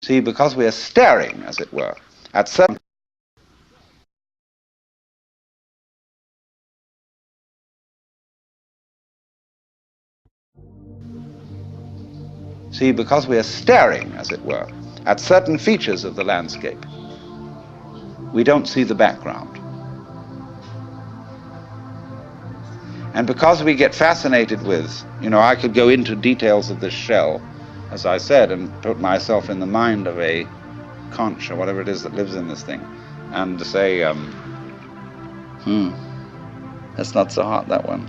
See, because we are staring, as it were, at certain... See, because we are staring, as it were, at certain features of the landscape, we don't see the background. And because we get fascinated with, I could go into details of this shell, as I said, and put myself in the mind of a conch or whatever it is that lives in this thing, and say, that's not so hot, that one.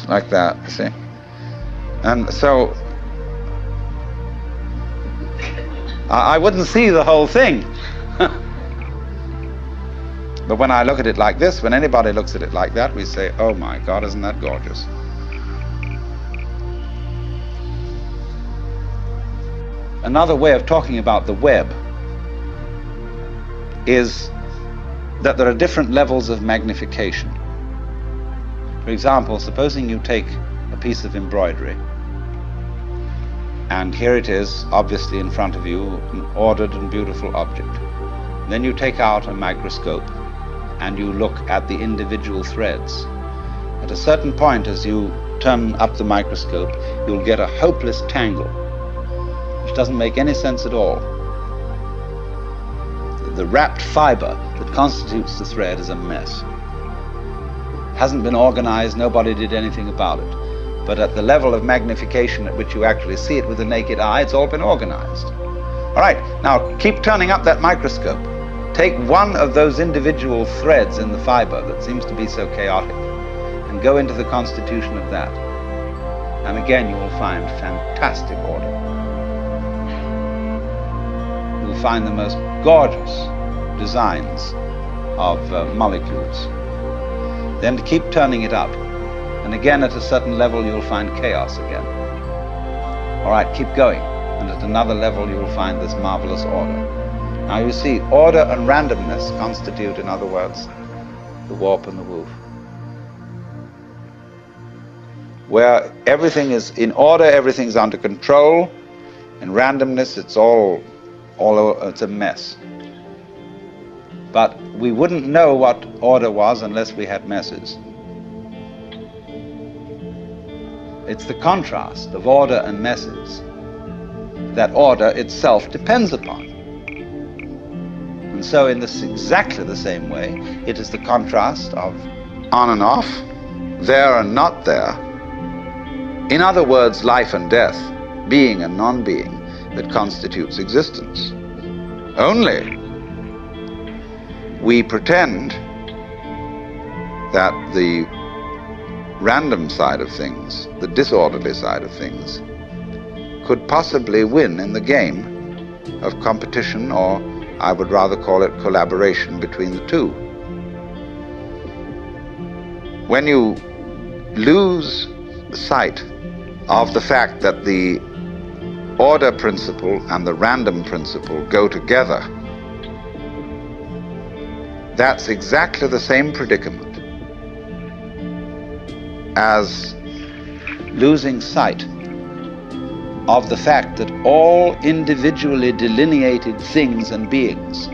Like that, you see. And so, I wouldn't see the whole thing. But when I look at it like this, when anybody looks at it like that, we say, oh my God, isn't that gorgeous? Another way of talking about the web is that there are different levels of magnification. For example, supposing you take a piece of embroidery, and here it is, obviously in front of you, an ordered and beautiful object. Then you take out a microscope and you look at the individual threads. At a certain point, as you turn up the microscope, you'll get a hopeless tangle, which doesn't make any sense at all. The wrapped fiber that constitutes the thread is a mess. Hasn't been organized, nobody did anything about it. But at the level of magnification at which you actually see it with the naked eye, it's all been organized. All right, now keep turning up that microscope. Take one of those individual threads in the fiber that seems to be so chaotic and go into the constitution of that. And again, you will find fantastic order. You will find the most gorgeous designs of molecules. Then keep turning it up. And again, at a certain level, you'll find chaos again. All right, keep going. And at another level, you will find this marvelous order. Now you see, order and randomness constitute, in other words, the warp and the woof. Where everything is in order, everything's under control. In randomness, it's it's a mess. But we wouldn't know what order was unless we had messes. It's the contrast of order and messes that order itself depends upon. And so in this exactly the same way, it is the contrast of on and off, there and not there. In other words, life and death, being and non-being, that constitutes existence. Only we pretend that the random side of things, the disorderly side of things, could possibly win in the game of competition, or I would rather call it collaboration between the two. When you lose sight of the fact that the order principle and the random principle go together, that's exactly the same predicament as losing sight of the fact that all individually delineated things and beings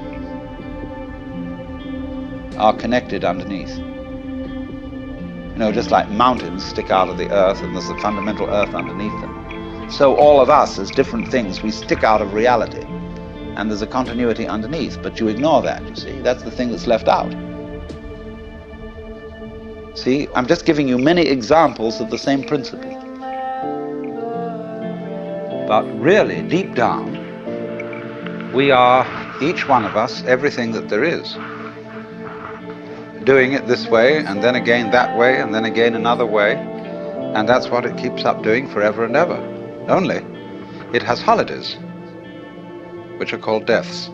are connected underneath. Just like mountains stick out of the earth and there's a fundamental earth underneath them. So all of us as different things, we stick out of reality and there's a continuity underneath, but you ignore that, you see. That's the thing that's left out. See, I'm just giving you many examples of the same principle. But really, deep down, we are, each one of us, everything that there is. Doing it this way, and then again that way, and then again another way. And that's what it keeps up doing forever and ever. Only, it has holidays, which are called deaths.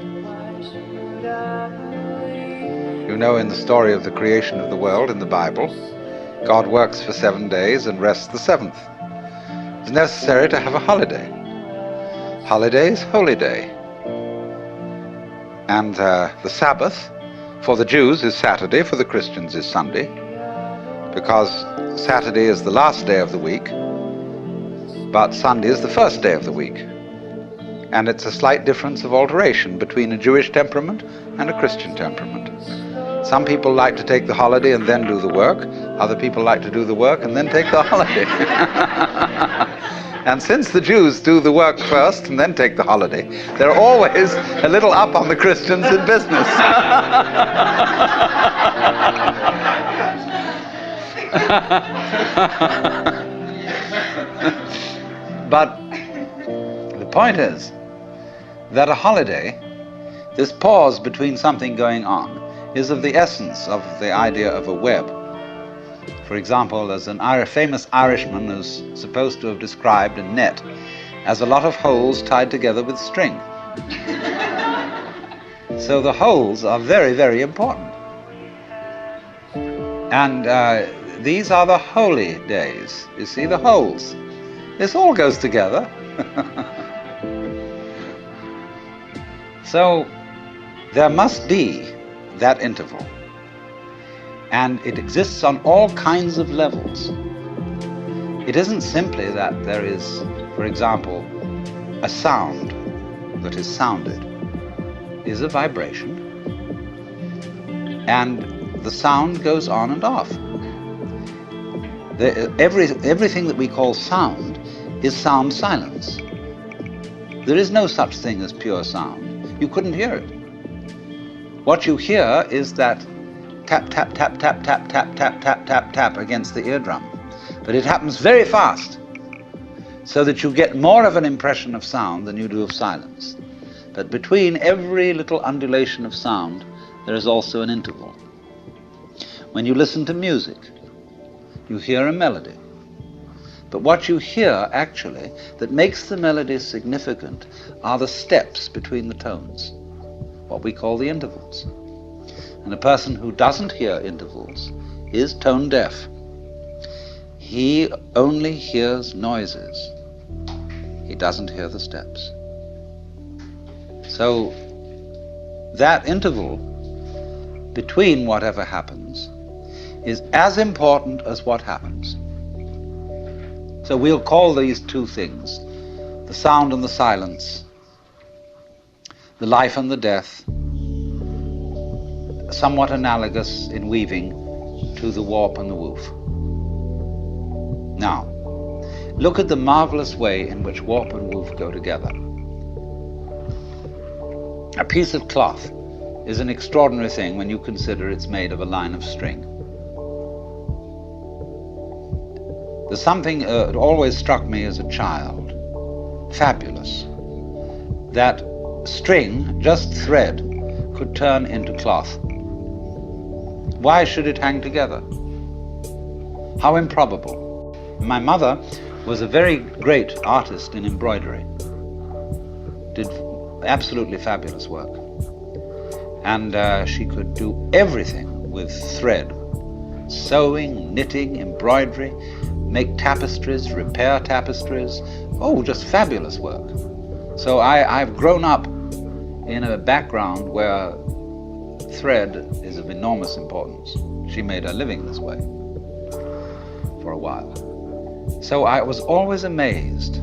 In the story of the creation of the world in the Bible, God works for 7 days and rests the seventh. It's necessary to have a holiday. Holiday is holy day. And the Sabbath for the Jews is Saturday, for the Christians is Sunday, because Saturday is the last day of the week, but Sunday is the first day of the week. And it's a slight difference of alteration between a Jewish temperament and a Christian temperament. Some people like to take the holiday and then do the work. Other people like to do the work and then take the holiday. And since the Jews do the work first and then take the holiday, they're always a little up on the Christians in business. But the point is that a holiday, this pause between something going on, is of the essence of the idea of a web. For example, there's an famous Irishman who's supposed to have described a net as a lot of holes tied together with string. So the holes are very, very important. And these are the holy days. You see, the holes. This all goes together. So there must be that interval. And it exists on all kinds of levels. It isn't simply that there is, for example, a sound that is sounded. It is a vibration. And the sound goes on and off. Everything that we call sound is sound silence. There is no such thing as pure sound. You couldn't hear it. What you hear is that tap, tap, tap, tap, tap, tap, tap, tap, tap, tap against the eardrum. But it happens very fast, so that you get more of an impression of sound than you do of silence. But between every little undulation of sound, there is also an interval. When you listen to music, you hear a melody. But what you hear, actually, that makes the melody significant are the steps between the tones, what we call the intervals. And a person who doesn't hear intervals is tone deaf. He only hears noises. He doesn't hear the steps. So that interval between whatever happens is as important as what happens. So we'll call these two things, the sound and the silence, the life and the death, somewhat analogous in weaving to the warp and the woof. Now, look at the marvelous way in which warp and woof go together. A piece of cloth is an extraordinary thing when you consider it's made of a line of string. There's something that always struck me as a child, fabulous, that string, just thread, could turn into cloth. Why should it hang together? How improbable. My mother was a very great artist in embroidery, did absolutely fabulous work. And she could do everything with thread, sewing, knitting, embroidery, make tapestries, repair tapestries. Oh, just fabulous work. So I've grown up in a background where thread is of enormous importance. She made her living this way for a while. So I was always amazed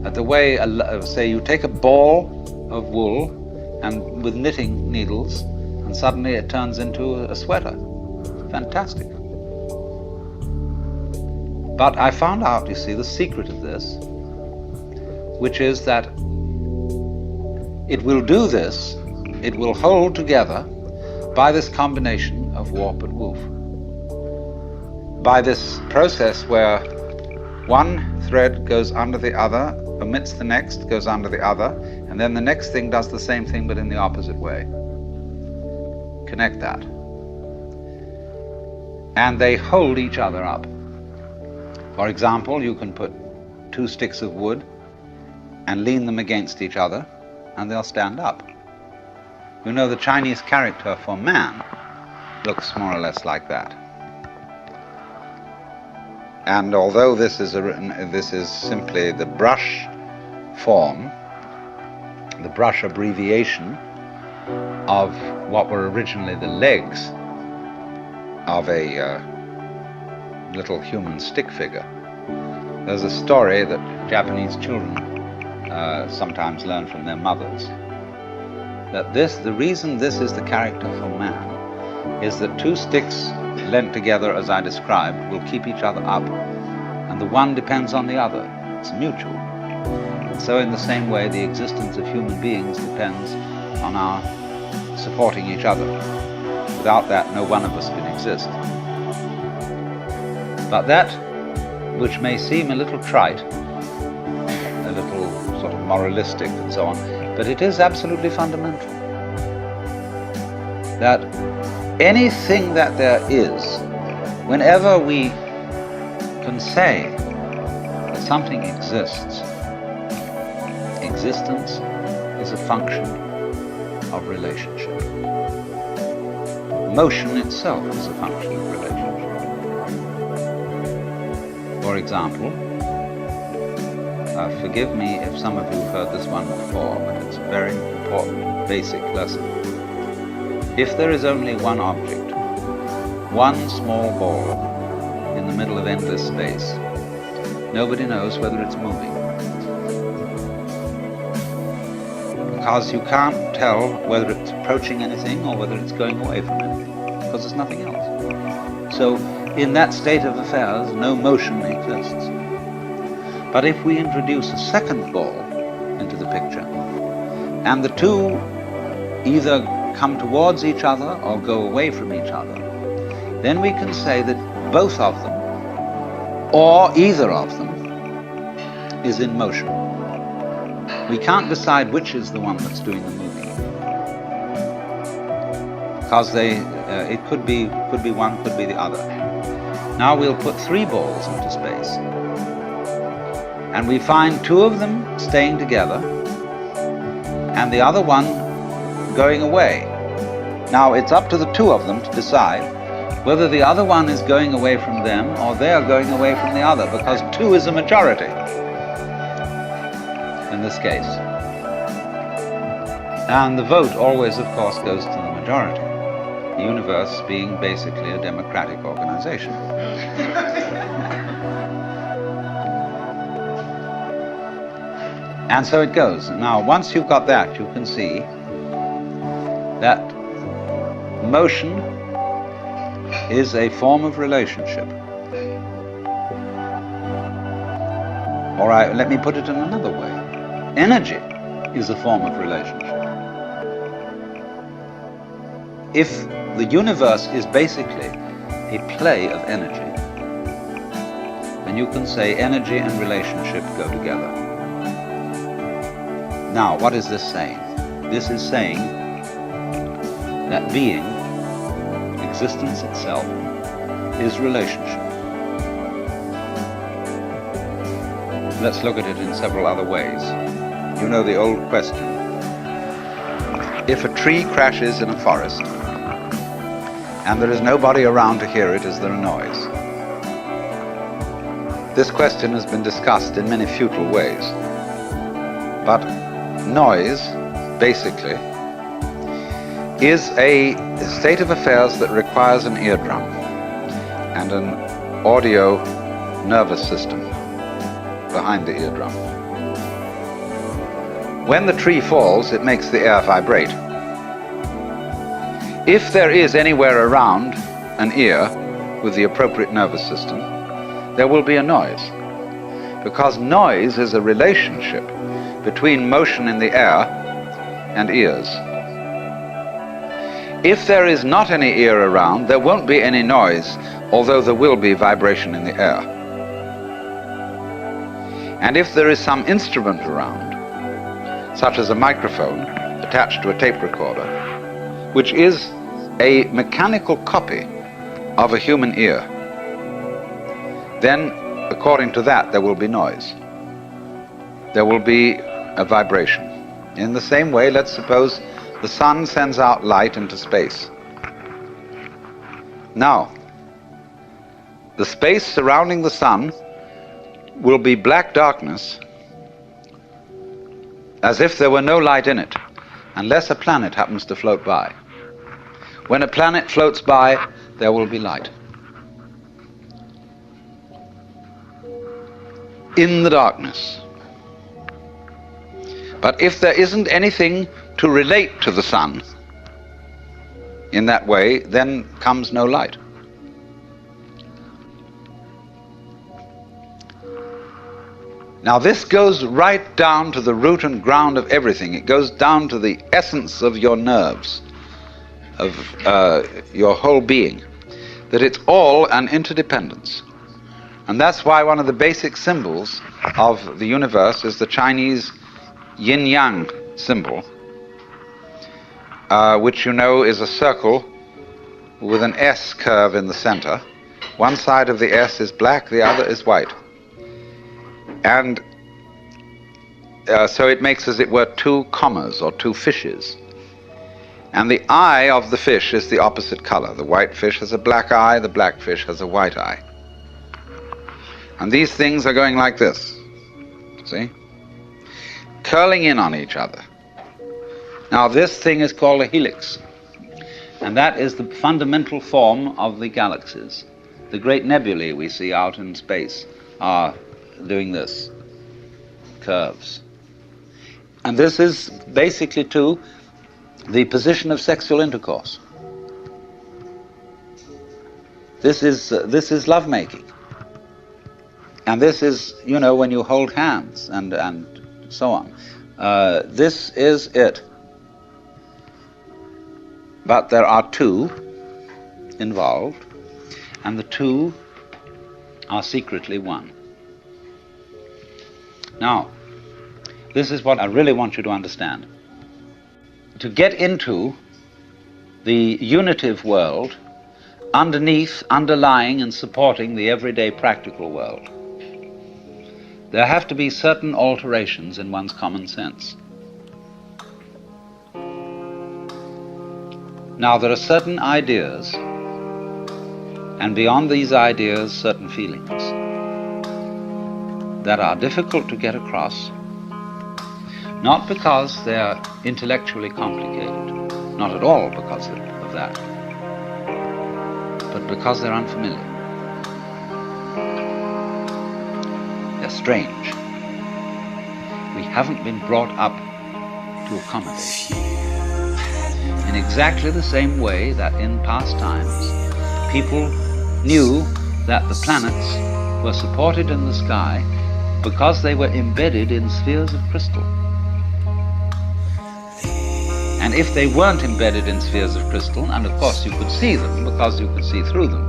at the way, say you take a ball of wool and with knitting needles, and suddenly it turns into a sweater. Fantastic. But I found out, you see, the secret of this, which is that it will do this, it will hold together by this combination of warp and woof. By this process where one thread goes under the other, omits the next, goes under the other, and then the next thing does the same thing but in the opposite way. Connect that. And they hold each other up. For example, you can put two sticks of wood and lean them against each other, and they'll stand up. You know, the Chinese character for man looks more or less like that. And although this is simply the brush form, the brush abbreviation of what were originally the legs of a little human stick figure, There's a story that Japanese children sometimes learn from their mothers, that the reason this is the character for man is that two sticks lent together as I described will keep each other up, and the one depends on the other. It's mutual. And so in the same way, the existence of human beings depends on our supporting each other. Without that, no one of us can exist. But that which may seem a little trite, a little sort of moralistic and so on, but it is absolutely fundamental. That anything that there is, whenever we can say that something exists, existence is a function of relationship. Motion itself is a function of relationship. For example, forgive me if some of you have heard this one before, but it's a very important basic lesson. If there is only one object, one small ball in the middle of endless space, nobody knows whether it's moving. Because you can't tell whether it's approaching anything or whether it's going away from anything, because there's nothing else. So in that state of affairs, no motion exists. But if we introduce a second ball into the picture, and the two either come towards each other or go away from each other, then we can say that both of them, or either of them, is in motion. We can't decide which is the one that's doing the moving, because it could be one, could be the other. Now we'll put three balls into space, and we find two of them staying together and the other one going away. Now it's up to the two of them to decide whether the other one is going away from them or they're going away from the other, because two is a majority in this case. And the vote always, of course, goes to the majority, the universe being basically a democratic organization. And so it goes. Now, once you've got that, you can see that motion is a form of relationship. All right, let me put it in another way. Energy is a form of relationship. If the universe is basically a play of energy, then you can say energy and relationship go together. Now, what is this saying? This is saying that being, existence itself, is relationship. Let's look at it in several other ways. You know the old question. If a tree crashes in a forest and there is nobody around to hear it, is there a noise? This question has been discussed in many futile ways. But noise, basically, is a state of affairs that requires an eardrum and an audio nervous system behind the eardrum. When the tree falls, it makes the air vibrate. If there is anywhere around an ear with the appropriate nervous system, there will be a noise, because noise is a relationship between motion in the air and ears. If there is not any ear around, there won't be any noise, although there will be vibration in the air. And if there is some instrument around, such as a microphone attached to a tape recorder, which is a mechanical copy of a human ear, then according to that there will be noise. There will be a vibration. In the same way, let's suppose the sun sends out light into space. Now, the space surrounding the sun will be black darkness, as if there were no light in it, unless a planet happens to float by. When a planet floats by, there will be light. in the darkness. But if there isn't anything to relate to the sun in that way, then comes no light. Now this goes right down to the root and ground of everything. It goes down to the essence of your nerves, of your whole being, that it's all an interdependence. And that's why one of the basic symbols of the universe is the Chinese yin-yang symbol, which you know is a circle with an S curve in the center. One side of the S is black, the other is white. And so it makes, as it were, two commas or two fishes. And the eye of the fish is the opposite color. The white fish has a black eye, the black fish has a white eye. And these things are going like this, see? Curling in on each other. Now this thing is called a helix. And that is the fundamental form of the galaxies. The great nebulae we see out in space are doing this, curves. And this is basically too the position of sexual intercourse. This is lovemaking. And this is, you know, when you hold hands and so on. This is it. But there are two involved, and the two are secretly one. Now, this is what I really want you to understand. To get into the unitive world, underneath, underlying and supporting the everyday practical world, there have to be certain alterations in one's common sense. Now, there are certain ideas, and beyond these ideas, certain feelings that are difficult to get across, not because they're intellectually complicated, not at all because of that, but because they're unfamiliar. They're strange. We haven't been brought up to accommodate. In exactly the same way that in past times, people knew that the planets were supported in the sky because they were embedded in spheres of crystal. And if they weren't embedded in spheres of crystal, and of course you could see them because you could see through them,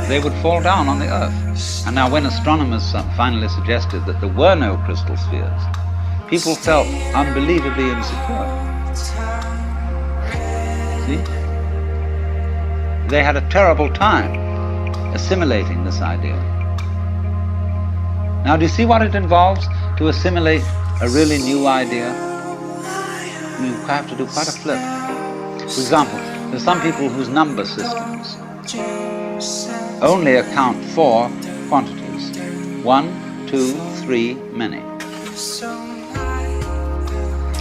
they would fall down on the Earth. And now when astronomers finally suggested that there were no crystal spheres, people felt unbelievably insecure. See? They had a terrible time assimilating this idea. Now, do you see what it involves to assimilate a really new idea? You have to do quite a flip. For example, there are some people whose number systems only account for quantities. 1, 2, 3, many.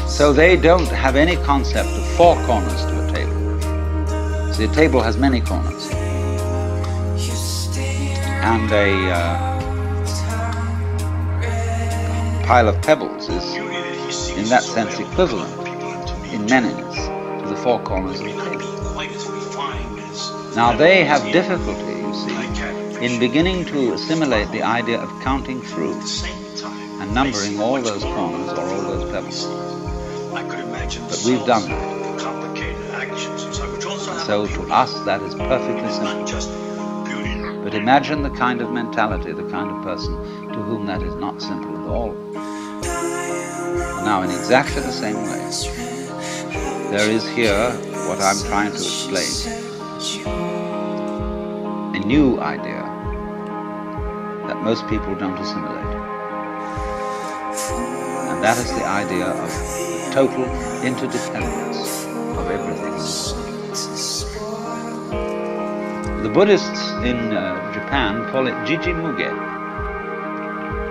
So they don't have any concept of four corners to a table. See, a table has many corners. And a pile of pebbles is, in that sense, equivalent in manyness to the four corners of the table. Now they have difficulty, you see, in beginning to assimilate the idea of counting through and numbering all those corners or all those pebbles. But we've done that. So to us that is perfectly simple. But imagine the kind of mentality, the kind of person to whom that is not simple at all. Now, in exactly the same way, there is here what I'm trying to explain. A new idea that most people don't assimilate. And that is the idea of total interdependence of everything. The Buddhists in Japan call it Jiji-muge.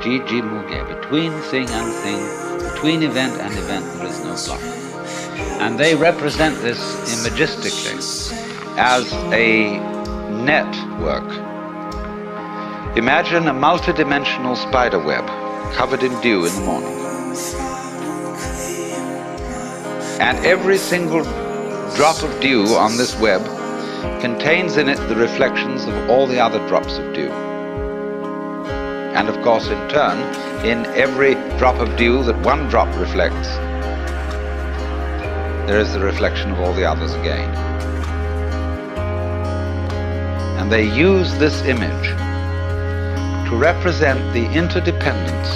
Jiji-muge, between thing and thing, between event and event there is no block. And they represent this imagistically as a network Imagine a multidimensional spider web covered in dew in the morning. And every single drop of dew on this web contains in it the reflections of all the other drops of dew. And of course, in turn, in every drop of dew that one drop reflects, there is the reflection of all the others again. And they use this image to represent the interdependence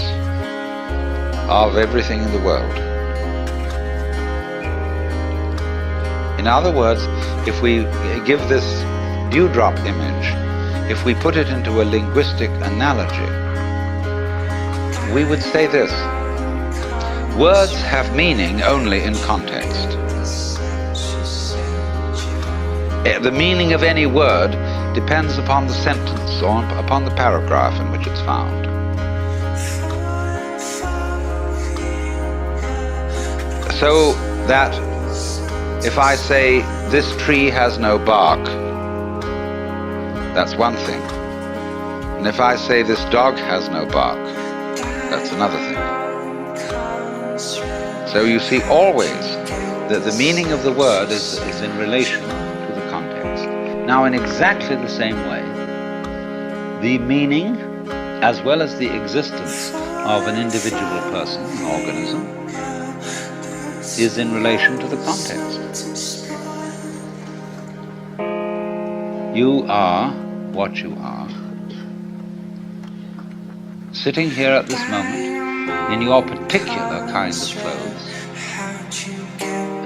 of everything in the world. In other words, if we give this dewdrop image, if we put it into a linguistic analogy, we would say this: words have meaning only in context. The meaning of any word depends upon the sentence or upon the paragraph in which it's found. So that if I say, this tree has no bark, that's one thing. And if I say, this dog has no bark, that's another thing. So you see always that the meaning of the word is in relation to the context. Now, in exactly the same way, the meaning as well as the existence of an individual person, an organism, is in relation to the context. You are what you are, sitting here at this moment in your particular kind of clothes,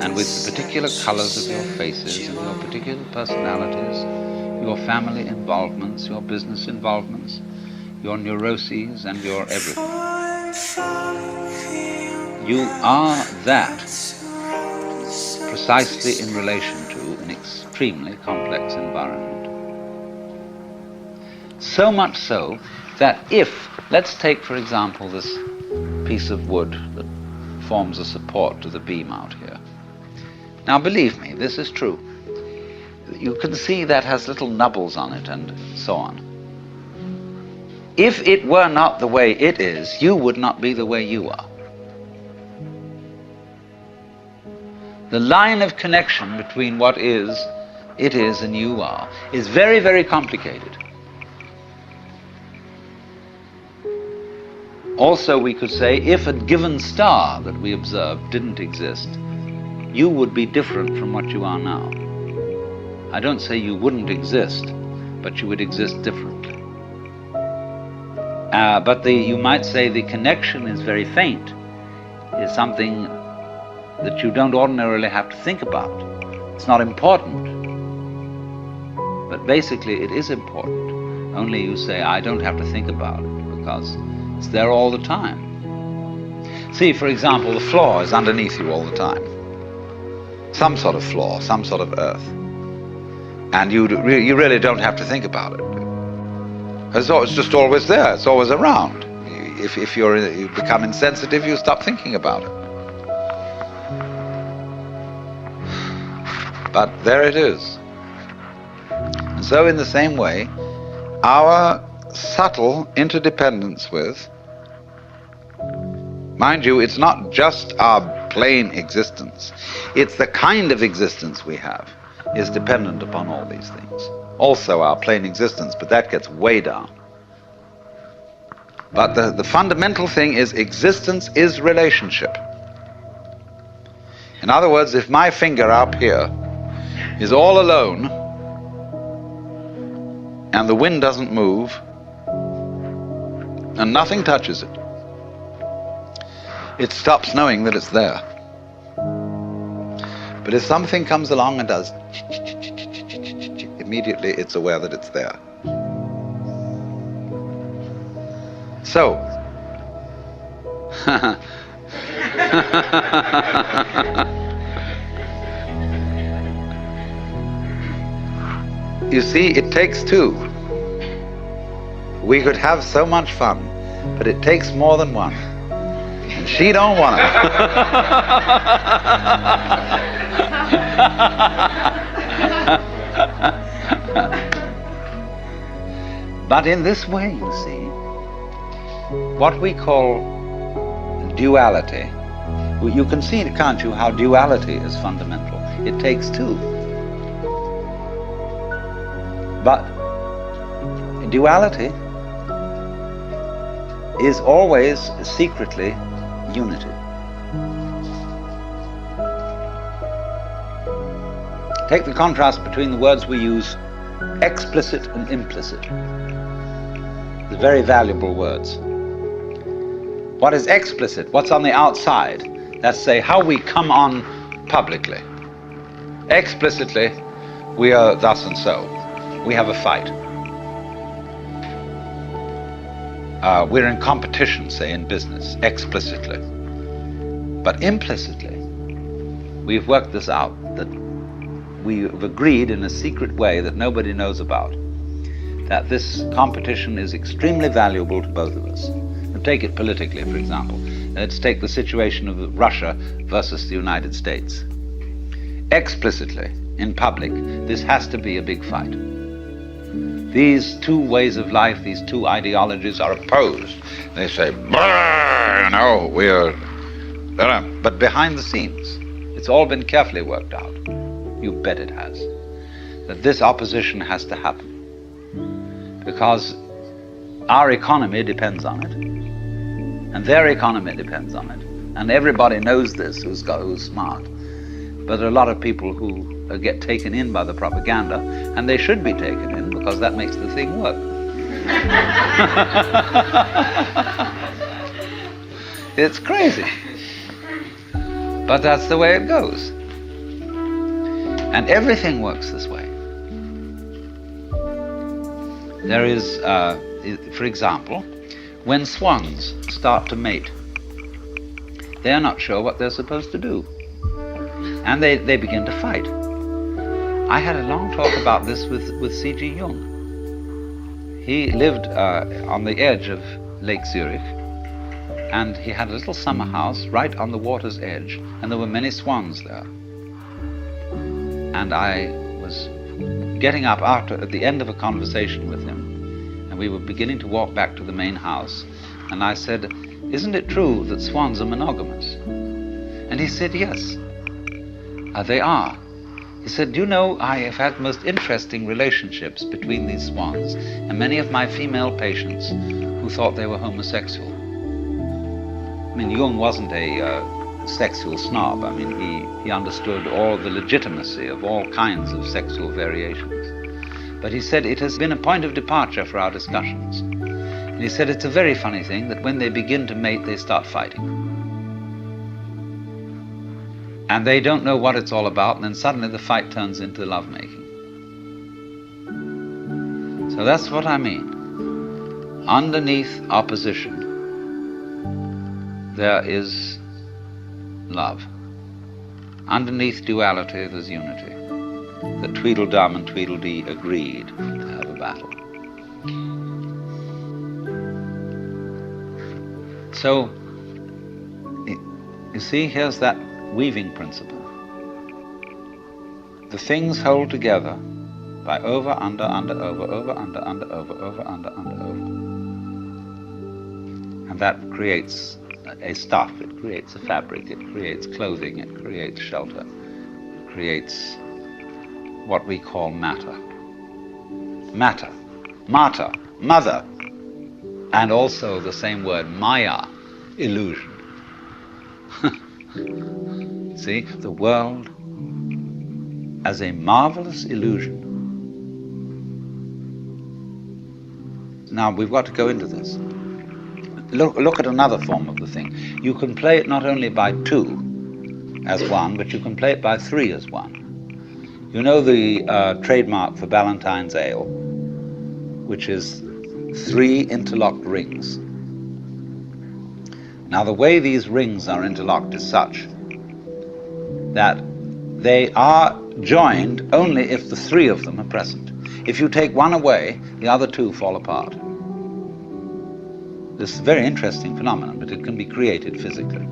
and with the particular colors of your faces and your particular personalities, your family involvements, your business involvements, your neuroses and your everything. You are that precisely in relation to an extremely complex environment. So much so that if, let's take for example this piece of wood that forms a support to the beam out here. Now believe me, this is true. You can see that has little nubbles on it and so on. If it were not the way it is, you would not be the way you are. The line of connection between what is, it is, and you are is very, very complicated. Also, we could say, if a given star that we observed didn't exist, you would be different from what you are now. I don't say you wouldn't exist, but you would exist differently. But you might say the connection is very faint, is something that you don't ordinarily have to think about. It's not important. But basically it is important. Only you say, I don't have to think about it, because it's there all the time. See, for example, the floor is underneath you all the time. Some sort of floor, some sort of earth. And you really don't have to think about it. It's just always there, it's always around. If you become insensitive, you stop thinking about it. But there it is. And so in the same way, our subtle interdependence with, mind you, it's not just our plain existence, it's the kind of existence we have is dependent upon all these things. Also our plain existence, but that gets way down. But the fundamental thing is existence is relationship. In other words, if my finger up here is all alone and the wind doesn't move and nothing touches it, it stops knowing that it's there. But if something comes along and does, immediately it's aware that it's there. So, you see, it takes two. We could have so much fun, but it takes more than one. And she don't want it. But in this way, you see, what we call duality, you can see, can't you, how duality is fundamental. It takes two. But duality is always secretly unity. Take the contrast between the words we use, explicit and implicit. The very valuable words. What is explicit? What's on the outside? That's, say, how we come on publicly. Explicitly, we are thus and so. We have a fight. We're in competition, say, in business, explicitly. But implicitly, we've worked this out, that we've agreed in a secret way that nobody knows about, that this competition is extremely valuable to both of us. Take it politically, for example. Let's take the situation of Russia versus the United States. Explicitly, in public, this has to be a big fight. These two ways of life, these two ideologies are opposed. They say, but behind the scenes, it's all been carefully worked out. You bet it has. That this opposition has to happen. Because our economy depends on it. And their economy depends on it. And everybody knows this who's smart. But there are a lot of people who get taken in by the propaganda, and they should be taken in because that makes the thing work. It's crazy. But that's the way it goes. And everything works this way. There is, for example, when swans start to mate, they are not sure what they're supposed to do. And they begin to fight. I had a long talk about this with C.G. Jung. He lived on the edge of Lake Zurich, and he had a little summer house right on the water's edge, and there were many swans there. And I was getting up at the end of a conversation with him, and we were beginning to walk back to the main house, and I said, "Isn't it true that swans are monogamous?" And he said, "Yes, they are." He said, "Do you know, I have had most interesting relationships between these swans, and many of my female patients who thought they were homosexual." I mean, Jung wasn't a sexual snob. I mean, he understood all the legitimacy of all kinds of sexual variations. But he said it has been a point of departure for our discussions. And he said it's a very funny thing that when they begin to mate, they start fighting. And they don't know what it's all about, and then suddenly the fight turns into lovemaking. So that's what I mean. Underneath opposition, there is love. Underneath duality, there's unity. That Tweedledum and Tweedledee agreed to have a battle. So, you see, here's that weaving principle. The things hold together by over, under, over, over, under, over, over, under, over. And that creates a stuff, it creates a fabric, it creates clothing, it creates shelter, it creates what we call matter. Matter, mater, mother, and also the same word, maya, illusion. See, the world as a marvelous illusion. Now, we've got to go into this. Look at another form of the thing. You can play it not only by two as one, but you can play it by three as one. You know the trademark for Ballantine's Ale, which is 3 interlocked rings. Now, the way these rings are interlocked is such that they are joined only if the 3 of them are present. If you take one away, the other 2 fall apart. This is a very interesting phenomenon, but it can be created physically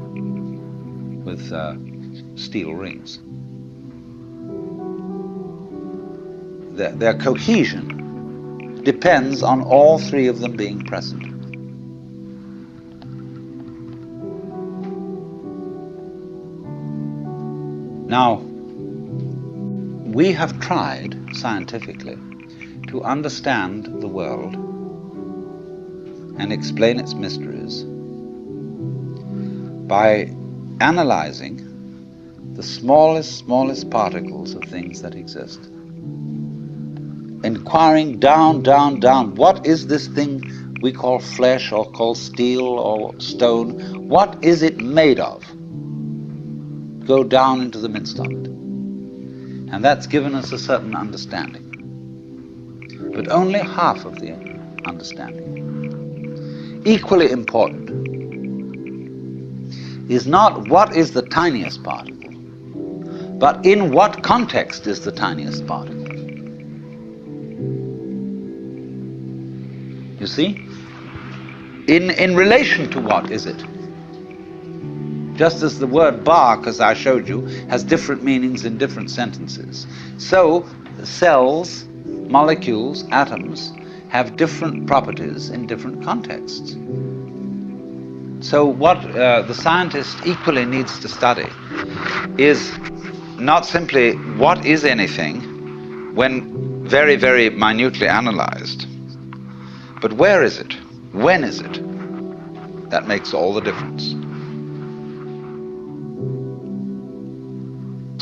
with steel rings. Their cohesion depends on all three of them being present. Now, we have tried scientifically to understand the world and explain its mysteries by analyzing the smallest particles of things that exist. Inquiring down, what is this thing we call flesh or call steel or stone? What is it made of? Go down into the midst of it. And that's given us a certain understanding. But only half of the understanding. Equally important is not what is the tiniest particle, but in what context is the tiniest particle. You see? In relation to what is it? Just as the word bark, as I showed you, has different meanings in different sentences, so cells, molecules, atoms have different properties in different contexts. So what the scientist equally needs to study is not simply what is anything when very, very minutely analyzed, but where is it? When is it? That makes all the difference.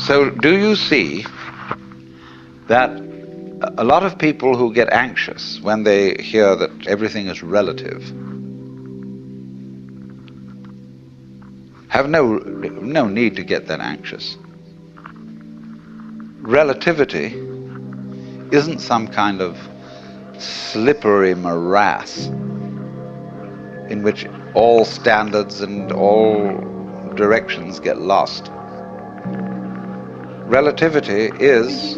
So do you see that a lot of people who get anxious when they hear that everything is relative have no need to get that anxious. Relativity isn't some kind of slippery morass in which all standards and all directions get lost. Relativity is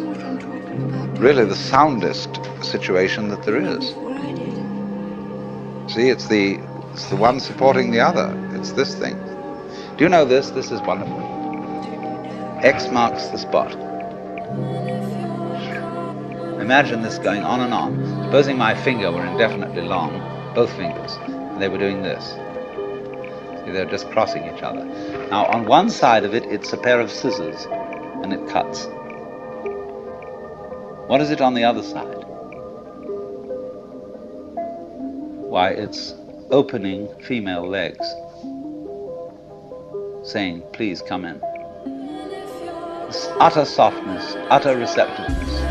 really the soundest situation that there is. See, it's the one supporting the other. It's this thing. Do you know this? This is wonderful. X marks the spot. Imagine this going on and on. Supposing my finger were indefinitely long, both fingers, and they were doing this. See, they're just crossing each other. Now, on one side of it, it's a pair of scissors, and it cuts. What is it on the other side? Why, it's opening female legs, saying, please come in. This utter softness, utter receptiveness.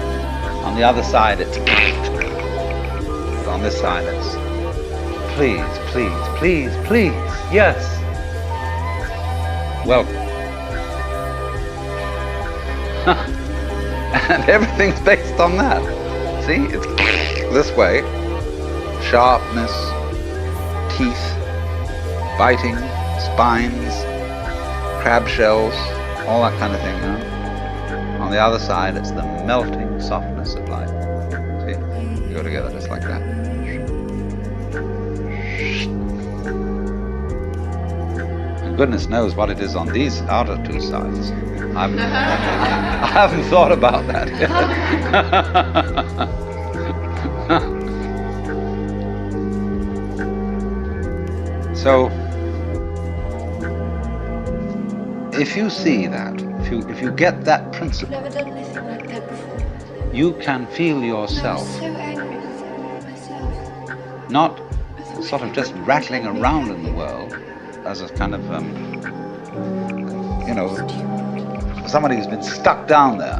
On the other side, it's on this side, it's please, please, please, please, yes. Welcome. And everything's based on that. See, it's this way. Sharpness, teeth, biting, spines, crab shells, all that kind of thing. No? On the other side, it's the melting softness of life. See, you go together just like that. And goodness knows what it is on these outer two sides. I haven't thought about that yet. So, if you see that, if you get that principle, I've never done anything like that before. you can feel yourself I'm so angry with myself. not sort of just rattling around in the world as a kind of, somebody who's been stuck down there.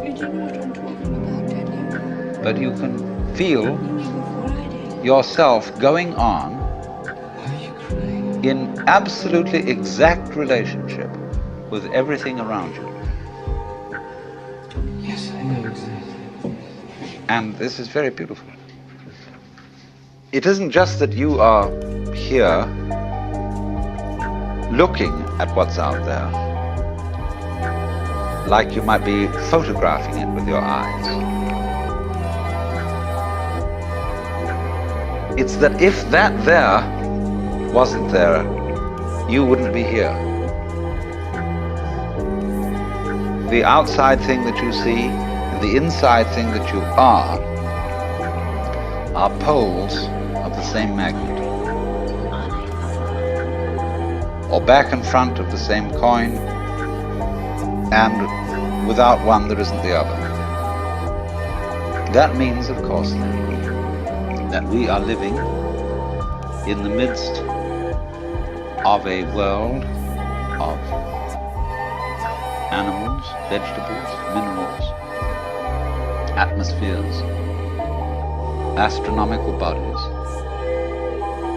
You do know what I'm talking about, don't you? But you can feel You knew before I did. yourself going on Are you crying? in absolutely exact relationship with everything around you. Yes, I know exactly. And this is very beautiful. It isn't just that you are here looking at what's out there, like you might be photographing it with your eyes. It's that if that there wasn't there, you wouldn't be here. The outside thing that you see and the inside thing that you are are poles of the same magnet, or back and front of the same coin, and without one there isn't the other. That means, of course, then, that we are living in the midst of a world of animals, vegetables, minerals, atmospheres, astronomical bodies.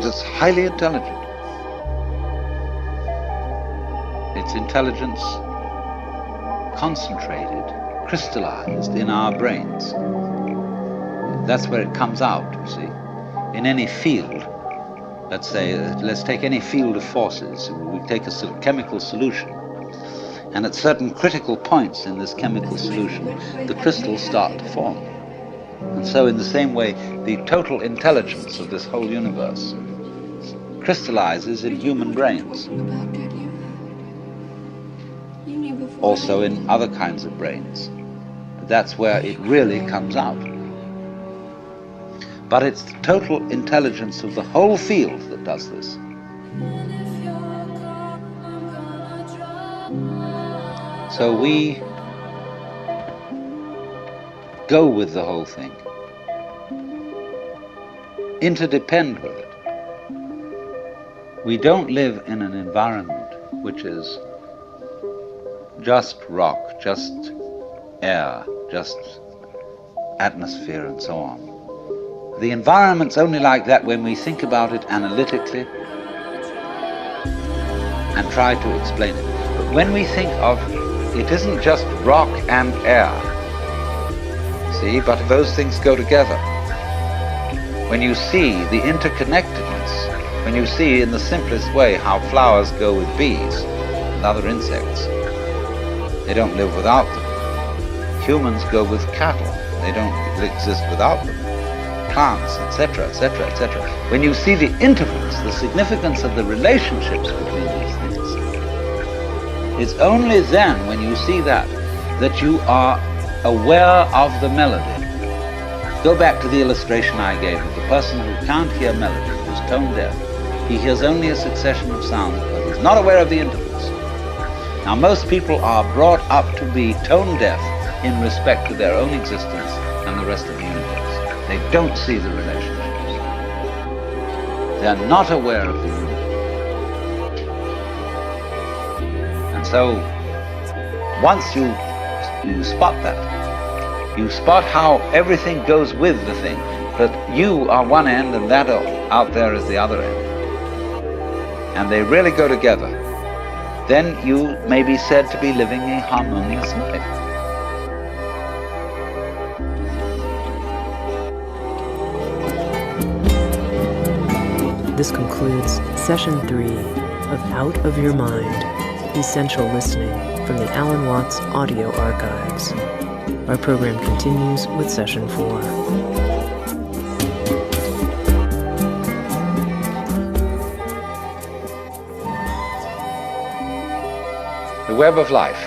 It's highly intelligent. Its intelligence concentrated, crystallized in our brains. That's where it comes out, you see. In any field, let's take any field of forces. We take a chemical solution, and at certain critical points in this chemical solution, the crystals start to form. And so in the same way, the total intelligence of this whole universe crystallizes in human brains. Also in other kinds of brains. That's where it really comes out. But it's the total intelligence of the whole field that does this. So we go with the whole thing, interdepend with it. We don't live in an environment which is just rock, just air, just atmosphere and so on. The environment's only like that when we think about it analytically and try to explain it. But when we think of it isn't just rock and air, see, but those things go together. When you see the interconnectedness, when you see in the simplest way how flowers go with bees and other insects, they don't live without them. Humans go with cattle, they don't exist without them. Plants, etc., etc., etc. When you see the intervals, the significance of the relationships between these things, it's only then when you see that you are aware of the melody. Go back to the illustration I gave of the person who can't hear melody, who's tone deaf. He hears only a succession of sounds, but he's not aware of the intervals. Now, most people are brought up to be tone deaf in respect to their own existence and the rest of the universe. They don't see the relationships. They're not aware of the universe. And so, once you spot that, you spot how everything goes with the thing, that you are one end and that out there is the other end, and they really go together, then you may be said to be living a harmonious life. This concludes Session 3 of Out of Your Mind, Essential Listening from the Alan Watts Audio Archives. Our program continues with Session 4. The web of life.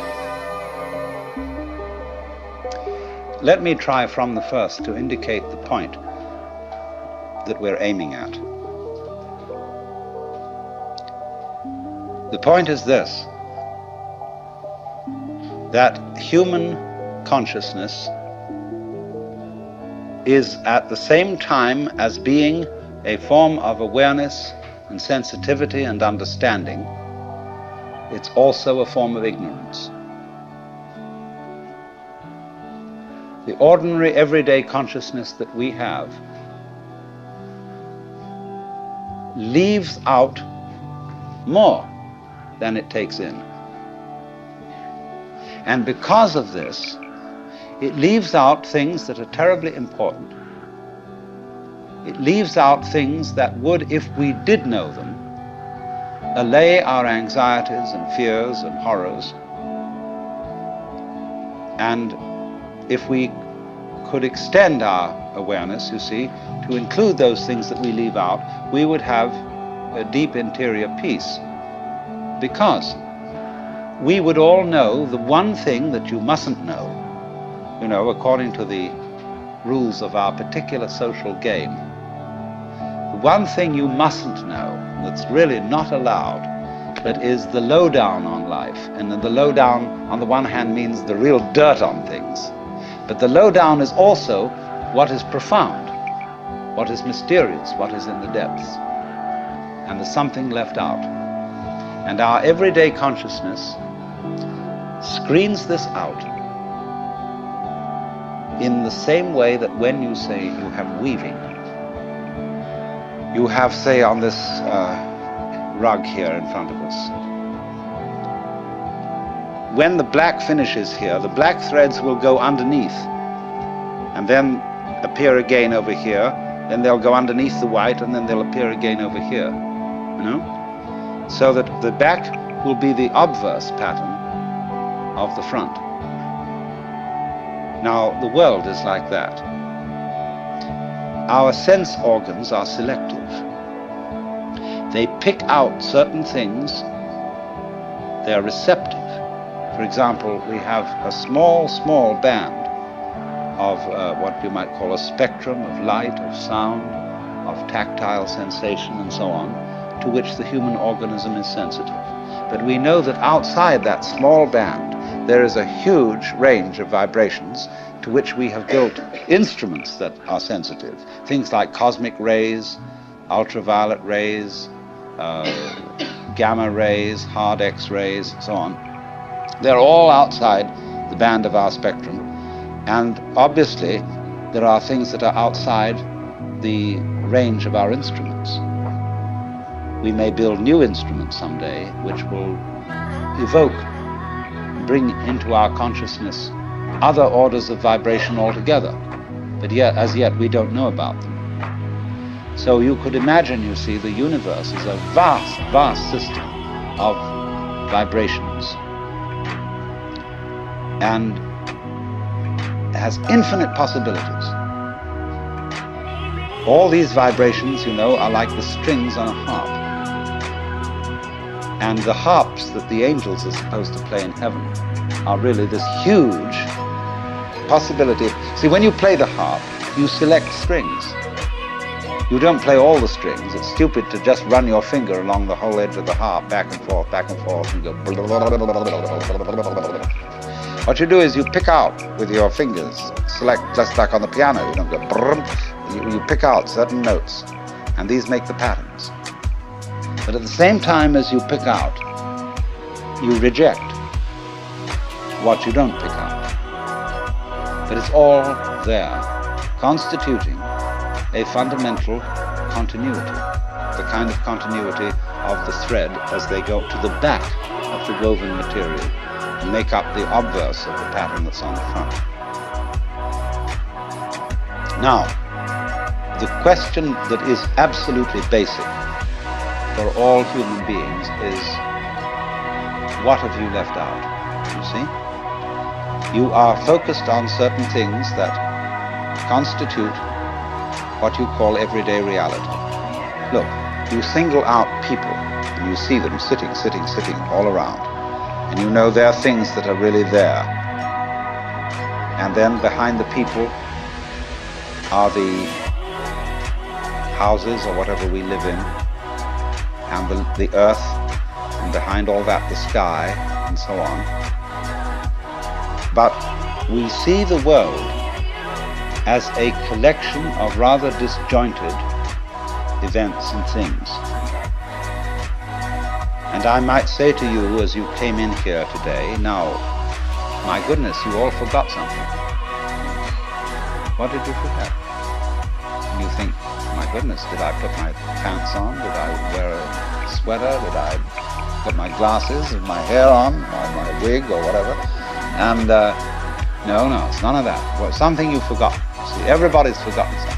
Let me try from the first to indicate the point that we're aiming at. The point is this, that human consciousness is at the same time as being a form of awareness and sensitivity and understanding, it's also a form of ignorance. The ordinary everyday consciousness that we have leaves out more than it takes in. And because of this, it leaves out things that are terribly important. It leaves out things that would, if we did know them, allay our anxieties and fears and horrors. And if we could extend our awareness, you see, to include those things that we leave out, we would have a deep interior peace. Because we would all know the one thing that you mustn't know, according to the rules of our particular social game. The one thing you mustn't know, that's really not allowed, but is the lowdown on life. And the lowdown, on the one hand, means the real dirt on things. But the lowdown is also what is profound, what is mysterious, what is in the depths. And there's something left out. And our everyday consciousness screens this out in the same way that when you say you have weaving, you have, say, on this rug here in front of us, when the black finishes here, the black threads will go underneath and then appear again over here, then they'll go underneath the white and then they'll appear again over here, you know? So that the back will be the obverse pattern of the front. Now, the world is like that. Our sense organs are selective. They pick out certain things. They're receptive. For example, we have a small band of what you might call a spectrum of light, of sound, of tactile sensation, and so on, to which the human organism is sensitive. But we know that outside that small band, there is a huge range of vibrations to which we have built instruments that are sensitive. Things like cosmic rays, ultraviolet rays, gamma rays, hard X-rays, and so on. They're all outside the band of our spectrum. And obviously, there are things that are outside the range of our instruments. We may build new instruments someday which will evoke, bring into our consciousness other orders of vibration altogether, but yet, as yet, we don't know about them. So you could imagine, you see, the universe is a vast system of vibrations, and has infinite possibilities. All these vibrations, you know, are like the strings on a harp. And the harps that the angels are supposed to play in heaven are really this huge possibility. See, when you play the harp, you select strings. You don't play all the strings. It's stupid to just run your finger along the whole edge of the harp, back and forth, and go. What you do is you pick out with your fingers, select, just like on the piano, you don't go brrrm. You pick out certain notes, and these make the patterns. But at the same time as you pick out, you reject what you don't pick out. But it's all there, constituting a fundamental continuity, the kind of continuity of the thread as they go to the back of the woven material and make up the obverse of the pattern that's on the front. Now, the question that is absolutely basic for all human beings is, what have you left out? You see? You are focused on certain things that constitute what you call everyday reality. Look, you single out people, and you see them sitting all around, and you know there are things that are really there. And then behind the people are the houses or whatever we live in, and the earth, and behind all that the sky, and so on. But we see the world as a collection of rather disjointed events and things. And I might say to you as you came in here today, now, my goodness, you all forgot something. What did you forget? And you think, my goodness, did I put my pants on? Did I wear a sweater? Did I put my glasses and my hair on, or my wig or whatever? And no, it's none of that. Well, something you forgot. See, everybody's forgotten something.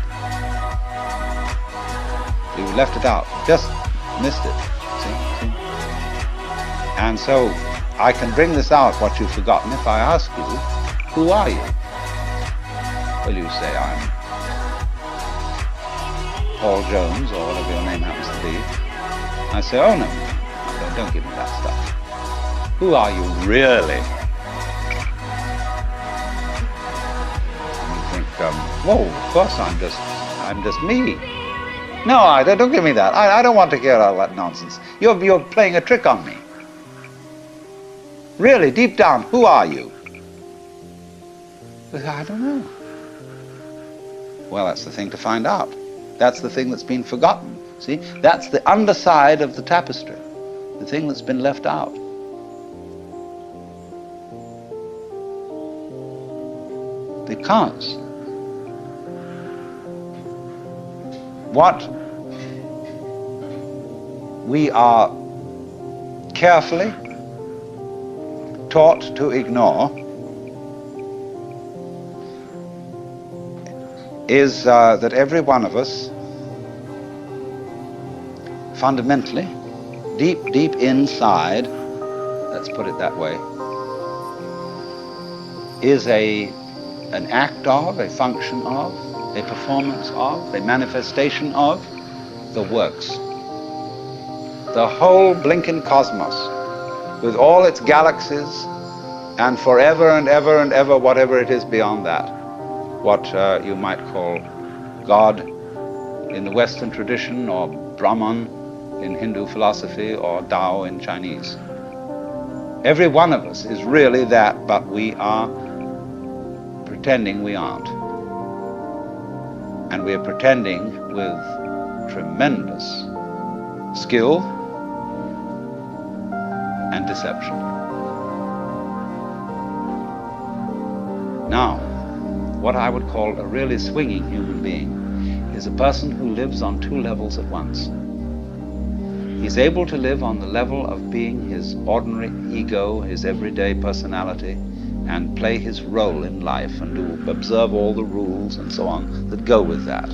You left it out, just missed it. See? And so I can bring this out, what you've forgotten, if I ask you, who are you? Well, you say, I'm Paul Jones, or whatever your name happens to be. I say, oh no, don't give me that stuff. Who are you really? And you think, Whoa, of course I'm just me. No, don't give me that. I don't want to hear all that nonsense. You're playing a trick on me. Really, deep down, who are you? I don't know. Well, that's the thing to find out. That's the thing that's been forgotten. See, that's the underside of the tapestry, the thing that's been left out. Because what we are carefully taught to ignore is that every one of us, fundamentally, deep inside, let's put it that way, is an act of, a function of, a performance of, a manifestation of the works. The whole blinking cosmos, with all its galaxies, and forever and ever and ever, whatever it is beyond that, what you might call God in the Western tradition, or Brahman in Hindu philosophy, or Tao in Chinese. Every one of us is really that, but we are pretending we aren't. And we are pretending with tremendous skill and deception. Now, what I would call a really swinging human being is a person who lives on two levels at once. He's able to live on the level of being his ordinary ego, his everyday personality, and play his role in life and observe all the rules and so on that go with that.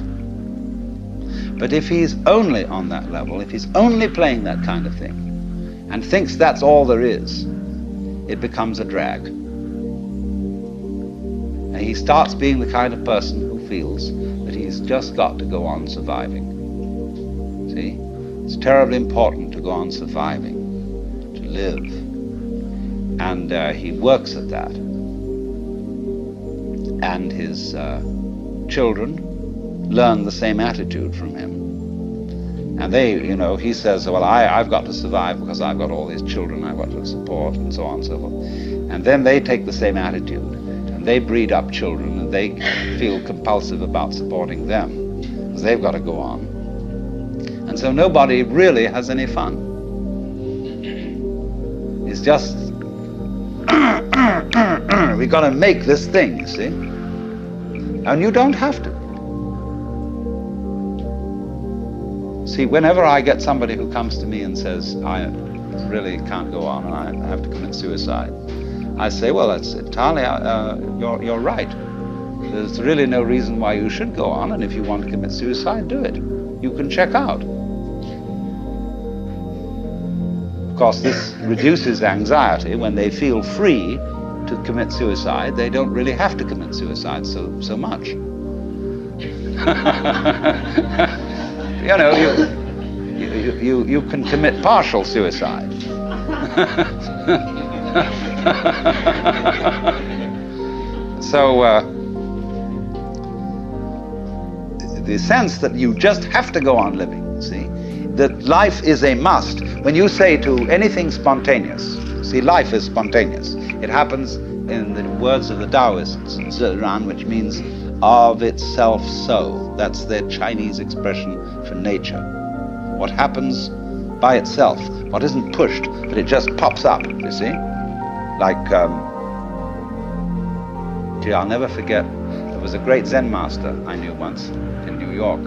But if he's only on that level, if he's only playing that kind of thing, and thinks that's all there is, it becomes a drag. And he starts being the kind of person who feels that he's just got to go on surviving. See? It's terribly important to go on surviving, to live. And he works at that. And his children learn the same attitude from him. And they, he says, well, I've got to survive because I've got all these children I've got to support, and so on and so forth. And then they take the same attitude, and they breed up children, and they feel compulsive about supporting them, because they've got to go on. And so nobody really has any fun. It's just, we've got to make this thing, see? And you don't have to. See, whenever I get somebody who comes to me and says, I really can't go on and I have to commit suicide, I say, well, that's entirely, you're right. There's really no reason why you should go on, and if you want to commit suicide, do it. You can check out. Of course, this reduces anxiety. When they feel free to commit suicide, they don't really have to commit suicide so much. You can commit partial suicide. So the sense that you just have to go on living, see, that life is a must. When you say to anything spontaneous, see, life is spontaneous. It happens, in the words of the Taoists, Ziran, which means of itself so. That's their Chinese expression for nature. What happens by itself, what isn't pushed, but it just pops up, you see? Like, I'll never forget, there was a great Zen master I knew once in New York.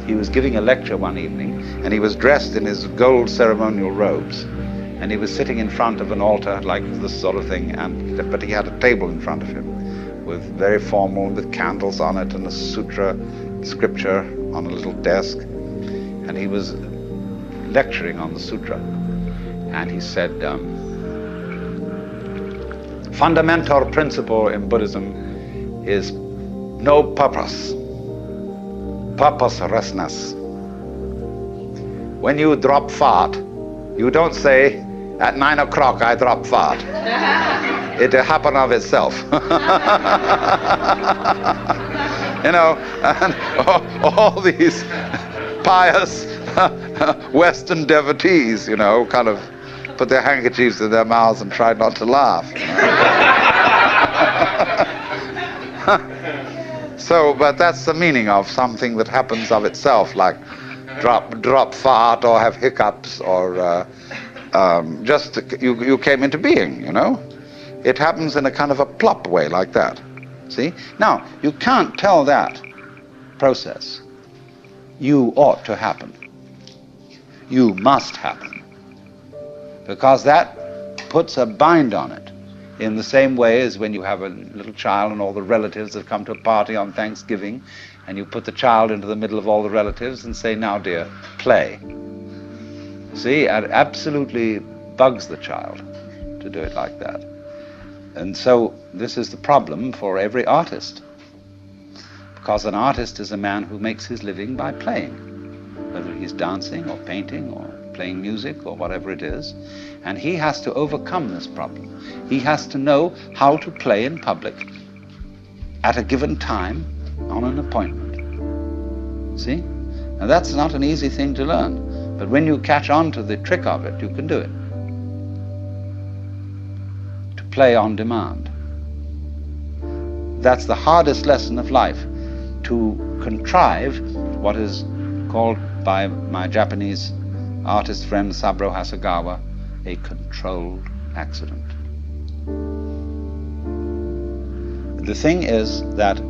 He was giving a lecture one evening, and he was dressed in his gold ceremonial robes, and he was sitting in front of an altar like this sort of thing, but he had a table in front of him with very formal, with candles on it, and a sutra scripture on a little desk, and he was lecturing on the sutra, and he said, fundamental principle in Buddhism is no purpose, purposelessness. When you drop fart, you don't say, at 9 o'clock I drop fart. It happened of itself. you know, and all these pious Western devotees, you know, kind of put their handkerchiefs in their mouths and tried not to laugh. You know? So, but that's the meaning of something that happens of itself, like drop fart or have hiccups or just you came into being, you know. It happens in a kind of a plop way like that. See? Now, you can't tell that process, you ought to happen. You must happen. Because that puts a bind on it. In the same way as when you have a little child and all the relatives have come to a party on Thanksgiving, and you put the child into the middle of all the relatives and say, now dear, play. See, it absolutely bugs the child to do it like that. And so this is the problem for every artist. Because an artist is a man who makes his living by playing, whether he's dancing or painting or playing music or whatever it is. And he has to overcome this problem. He has to know how to play in public at a given time on an appointment. See? Now that's not an easy thing to learn. But when you catch on to the trick of it, you can do it. To play on demand. That's the hardest lesson of life, to contrive what is called by my Japanese artist friend Saburo Hasegawa a controlled accident. The thing is that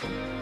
you.